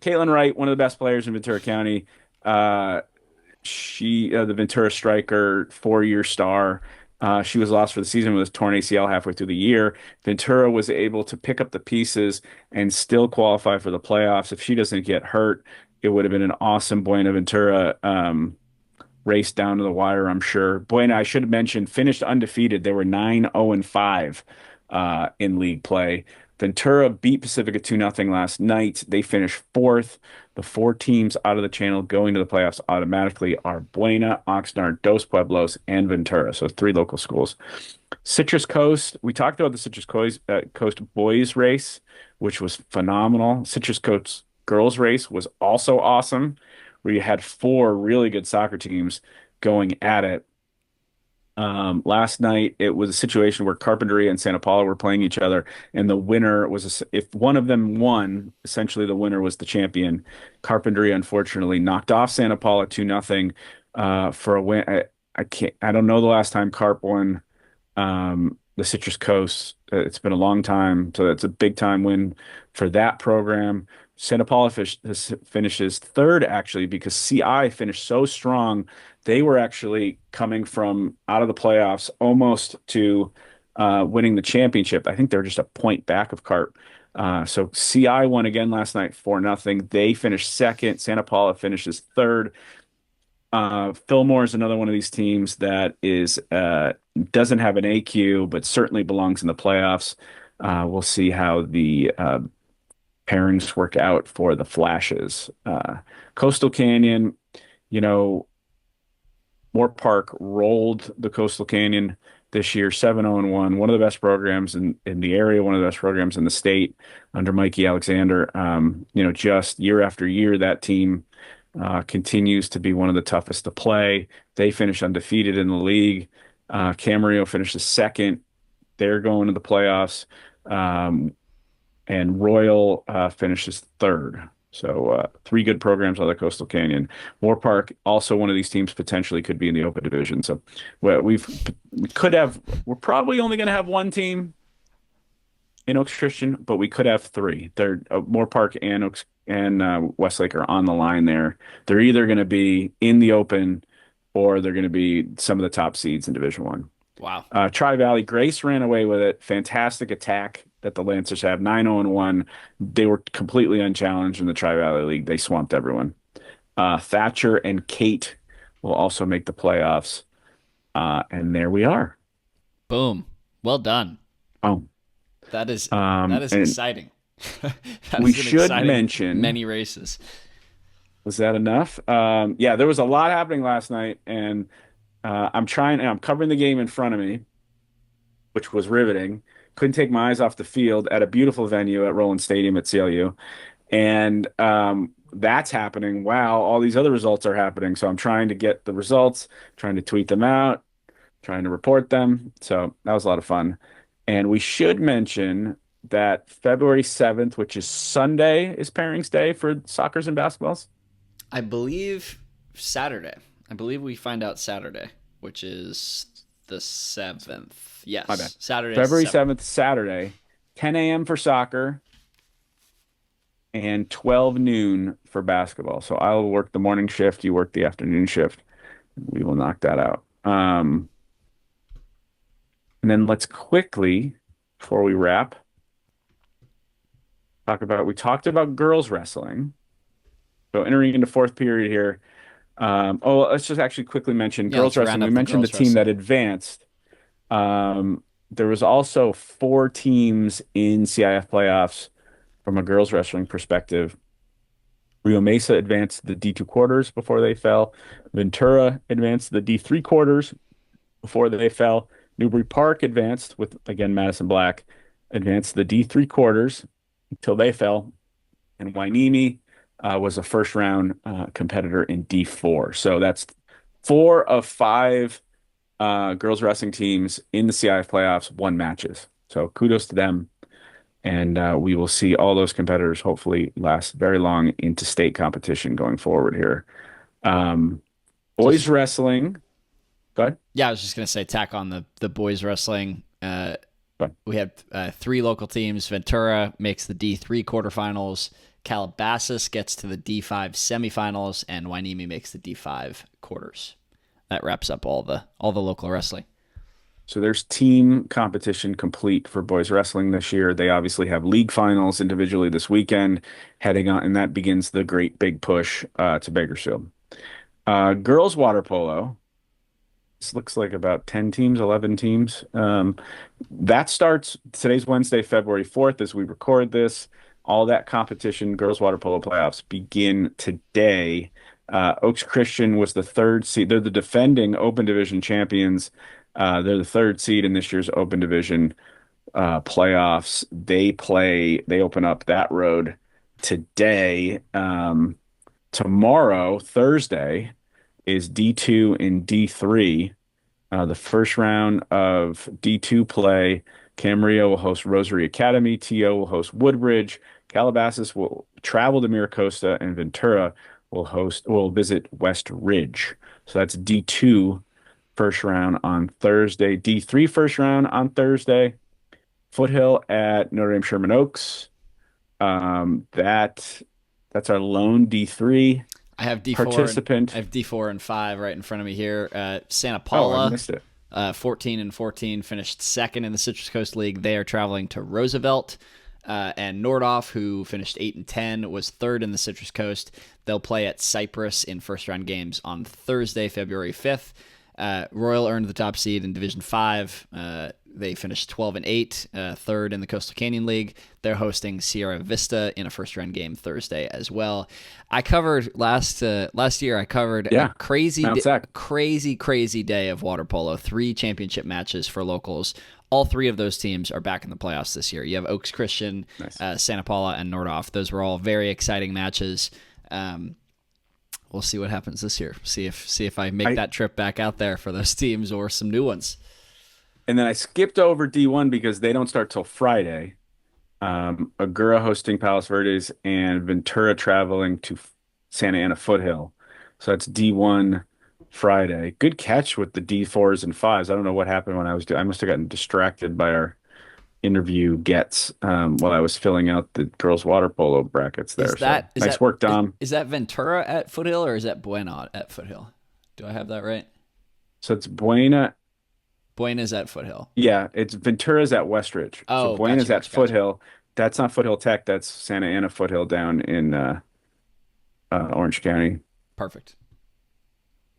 Caitlin Wright, one of the best players in Ventura County. She, the Ventura striker, 4-year star. She was lost for the season with a torn ACL halfway through the year. Ventura was able to pick up the pieces and still qualify for the playoffs. If she doesn't get hurt, it would have been an awesome Buena Ventura race down to the wire, I'm sure. Buena, I should have mentioned, finished undefeated. They were 9-0-5 in league play. Ventura beat Pacifica 2-0 last night. They finished 4th. The 4 teams out of the channel going to the playoffs automatically are Buena, Oxnard, Dos Pueblos, and Ventura. So 3 local schools. Citrus Coast, we talked about the Citrus Coast boys race, which was phenomenal. Citrus Coast girls race was also awesome, where you had 4 really good soccer teams going at it. Last night, it was a situation where Carpinteria and Santa Paula were playing each other, and the winner was, if one of them won, essentially the winner was the champion. Carpinteria, unfortunately, knocked off Santa Paula 2-0 for a win. I don't know the last time Carp won the Citrus Coast. It's been a long time, so it's a big time win for that program. Santa Paula finishes 3rd, actually, because CI finished so strong. They were actually coming from out of the playoffs almost to winning the championship. I think they were just a point back of Carp. So CI won again last night 4-0. They finished 2nd. Santa Paula finishes 3rd. Fillmore is another one of these teams that doesn't have an AQ, but certainly belongs in the playoffs. We'll see how the pairings work out for the Flashes. Coastal Canyon, Moore Park rolled the Coastal Canyon this year, 7-0-1, one of the best programs in the area, one of the best programs in the state under Mikey Alexander. Just year after year, that team continues to be one of the toughest to play. They finish undefeated in the league. Camarillo finishes 2nd. They're going to the playoffs. And Royal finishes 3rd. So 3 good programs on the Coastal Canyon. Moore Park, also one of these teams potentially could be in the Open Division. So we could have. We're probably only going to have 1 team in Oaks Christian, but we could have 3. They're Moore Park and Oaks and Westlake are on the line there. They're either going to be in the Open or they're going to be some of the top seeds in Division One. Wow. Tri-Valley, Grace ran away with it. Fantastic attack that the Lancers have. 9-0-1. They were completely unchallenged in the Tri-Valley League. They swamped everyone. Thatcher and Kate will also make the playoffs. And there we are. Boom. Well done. Oh, that is exciting. We should mention many races. Was that enough? Yeah, there was a lot happening last night, and I'm covering the game in front of me, which was riveting. Couldn't take my eyes off the field at a beautiful venue at Roland Stadium at CLU. And that's happening while all these other results are happening. So I'm trying to get the results, trying to tweet them out, trying to report them. So that was a lot of fun. And we should mention that February 7th, which is Sunday, is pairings day for soccers and basketballs. I believe Saturday. I believe we find out Saturday, which is the 7th. Yes. My bad. Saturday. February 7th, Saturday, 10 a.m. for soccer and 12 noon for basketball. So I'll work the morning shift. You work the afternoon shift. We will knock that out. And then let's quickly, before we wrap, we talked about girls wrestling. So entering into 4th period here. Let's just actually quickly mention girls wrestling. We mentioned the team that advanced. There was also 4 teams in CIF playoffs from a girls wrestling perspective. Rio Mesa advanced to the D2 quarters before they fell. Ventura advanced to the D3 quarters before they fell. Newbury Park advanced with, again, Madison Black, advanced to the D3 quarters until they fell. And Wainimi was a first-round competitor in D4. So that's 4 of 5 girls wrestling teams in the CIF playoffs won matches. So kudos to them. And we will see all those competitors hopefully last very long into state competition going forward here. Boys wrestling. Go ahead. Yeah, I was just going to say, tack on the boys wrestling. We had 3 local teams. Ventura makes the D3 quarterfinals. Calabasas gets to the D5 semifinals, and Wainimi makes the D5 quarters. That wraps up all the local wrestling. So there's team competition complete for boys wrestling this year. They obviously have league finals individually this weekend heading on, and that begins the great big push to Bakersfield. Girls water polo. This looks like about 10 teams, 11 teams. That starts today's Wednesday, February 4th, as we record this. All that competition, girls water polo playoffs, begin today. Oaks Christian was the 3rd seed. They're the defending Open Division champions. They're the 3rd seed in this year's Open Division playoffs. They open up that road today. Tomorrow, Thursday, is D2 and D3. The first round of D2 play, Camarillo will host Rosary Academy, TO will host Woodbridge, Calabasas will travel to Miracosta, and Ventura will visit West Ridge. So that's D2 first round on Thursday. D3 first round on Thursday. Foothill at Notre Dame Sherman Oaks. That's our lone D3. I have D4 participant. I have D4 and 5 right in front of me here. Santa Paula, I missed it. 14-14, finished 2nd in the Citrus Coast League. They are traveling to Roosevelt. And Nordhoff, who finished 8-10, was 3rd in the Citrus Coast. They'll play at Cypress in first-round games on Thursday, February 5th. Royal earned the top seed in Division 5. They finished 12-8, 3rd in the Coastal Canyon League. They're hosting Sierra Vista in a first-round game Thursday as well. I covered last year. I covered a crazy day of water polo. 3 championship matches for locals. All 3 of those teams are back in the playoffs this year. You have Oaks Christian, nice. Santa Paula, and Nordhoff. Those were all very exciting matches. We'll see what happens this year. See if I make that trip back out there for those teams or some new ones. And then I skipped over D1 because they don't start till Friday. Agoura hosting Palos Verdes, and Ventura traveling to Santa Ana Foothill. So that's D1 Friday. Good catch with the D4s and 5s. I don't know what happened when I must have gotten distracted by our interview while I was filling out the girls water polo brackets there. Nice work, Dom. Is that Ventura at Foothill or is that Buena at Foothill? Do I have that right? So it's Buena. Buena's at Foothill. Yeah, it's Ventura's at Westridge. Oh, so Buena's gotcha. Foothill. That's not Foothill Tech. That's Santa Ana Foothill down in Orange County. Perfect.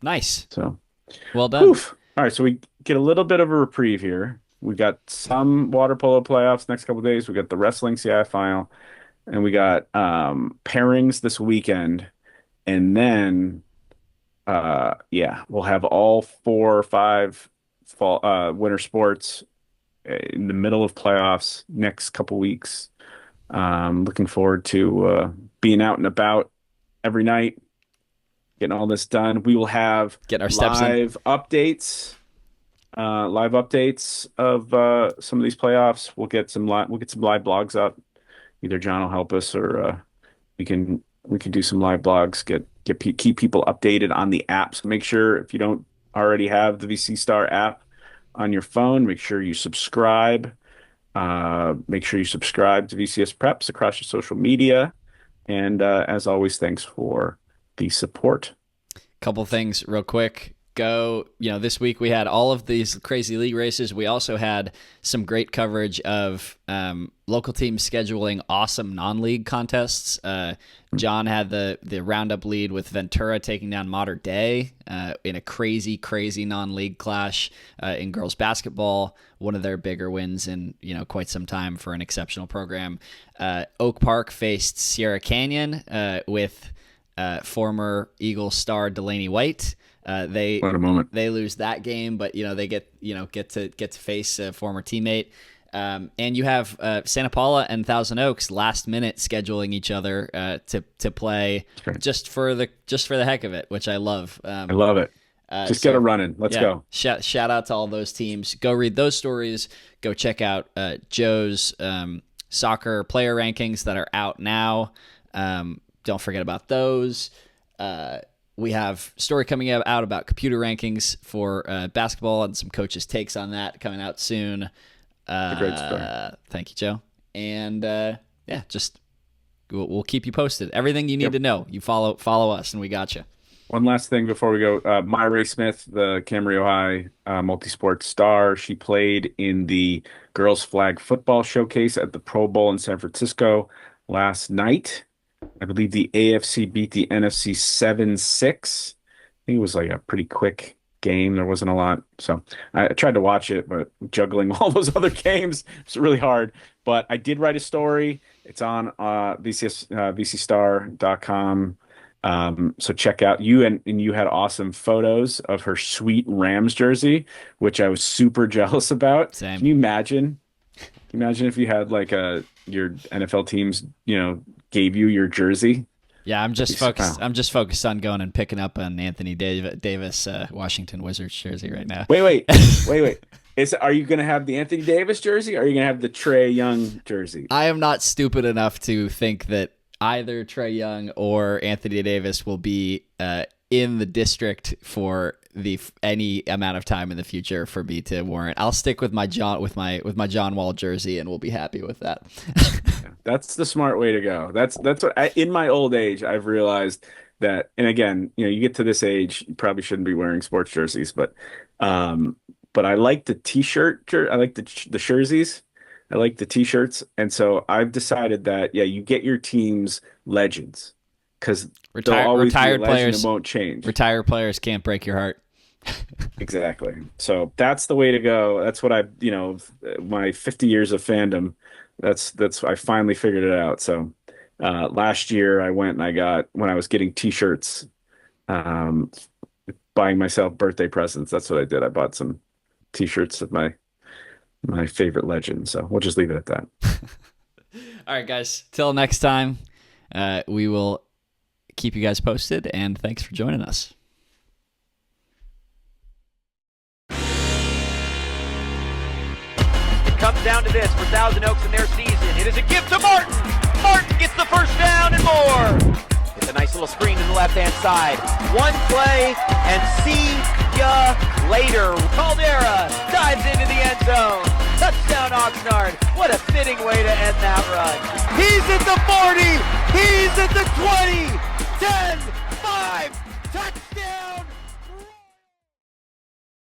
Nice. So, well done. Oof. All right, so we get a little bit of a reprieve here. We got some water polo playoffs next couple of days. We got the wrestling CIF final, and we got pairings this weekend, and then we'll have all 4 or 5 fall winter sports in the middle of playoffs next couple weeks. Looking forward to being out and about every night, getting all this done. We will have getting our steps live updates of some of these playoffs. We'll get some live blogs up. Either John will help us, or we can do some live blogs. Keep people updated on the app. So make sure, if you don't already have the VC Star app on your phone, make sure you subscribe. Make sure you subscribe to VCS Preps across your social media. And as always, thanks for the support. Couple things real quick. This week we had all of these crazy league races. We also had some great coverage of local teams scheduling awesome non-league contests. John had the roundup lead with Ventura taking down Mater Dei in a crazy non-league clash in girls basketball. One of their bigger wins in quite some time for an exceptional program. Oak Park faced Sierra Canyon with former Eagle star Delaney White. What a moment. They lose that game, but they get to face a former teammate. And you have Santa Paula and Thousand Oaks last minute scheduling each other to play just for the heck of it, which I love. I love it. Get it running. Let's go. Shout out to all those teams. Go read those stories. Go check out Joe's soccer player rankings that are out now. Don't forget about those. We have story coming out about computer rankings for basketball and some coaches' takes on that coming out soon. A great story. Thank you, Joe. And we'll keep you posted. Everything you need to know, you follow us, and we got you. One last thing before we go. Myra Smith, the Camarillo High multi-sport star, she played in the girls flag football showcase at the Pro Bowl in San Francisco last night. I believe the AFC beat the NFC 7-6. I think it was like a pretty quick game. There wasn't a lot. So I tried to watch it, but juggling all those other games, it's really hard. But I did write a story. It's on VCStar.com. So check out and you had awesome photos of her sweet Rams jersey, which I was super jealous about. Same. Can you imagine? If you had like your NFL teams, gave you your jersey? Yeah, I'm just focused on going and picking up an Anthony Davis Washington Wizards jersey right now. Wait. Are you going to have the Anthony Davis jersey, or are you going to have the Trae Young jersey? I am not stupid enough to think that either Trae Young or Anthony Davis will be in the district for any amount of time in the future for me to warrant. I'll stick with my John Wall jersey, and we'll be happy with that. That's the smart way to go. That's what in my old age I've realized that. And again, you get to this age, you probably shouldn't be wearing sports jerseys, but I like the t-shirt. I like the jerseys. I like the t-shirts, and so I've decided that you get your team's legends, because retired players won't change. Retired players can't break your heart. Exactly. So that's the way to go. That's what my 50 years of fandom. That's I finally figured it out. So last year I went and I got, when I was getting t-shirts, buying myself birthday presents. That's what I did. I bought some t-shirts of my favorite legend. So we'll just leave it at that. All right, guys. Till next time, we will keep you guys posted, and thanks for joining us. Comes down to this for Thousand Oaks in their season. It is a give to Martin. Martin gets the first down and more. It's a nice little screen to the left-hand side. One play, and see ya later. Caldera dives into the end zone. Touchdown, Oxnard. What a fitting way to end that run. He's at the 40. He's at the 20. 10, 5, touchdown.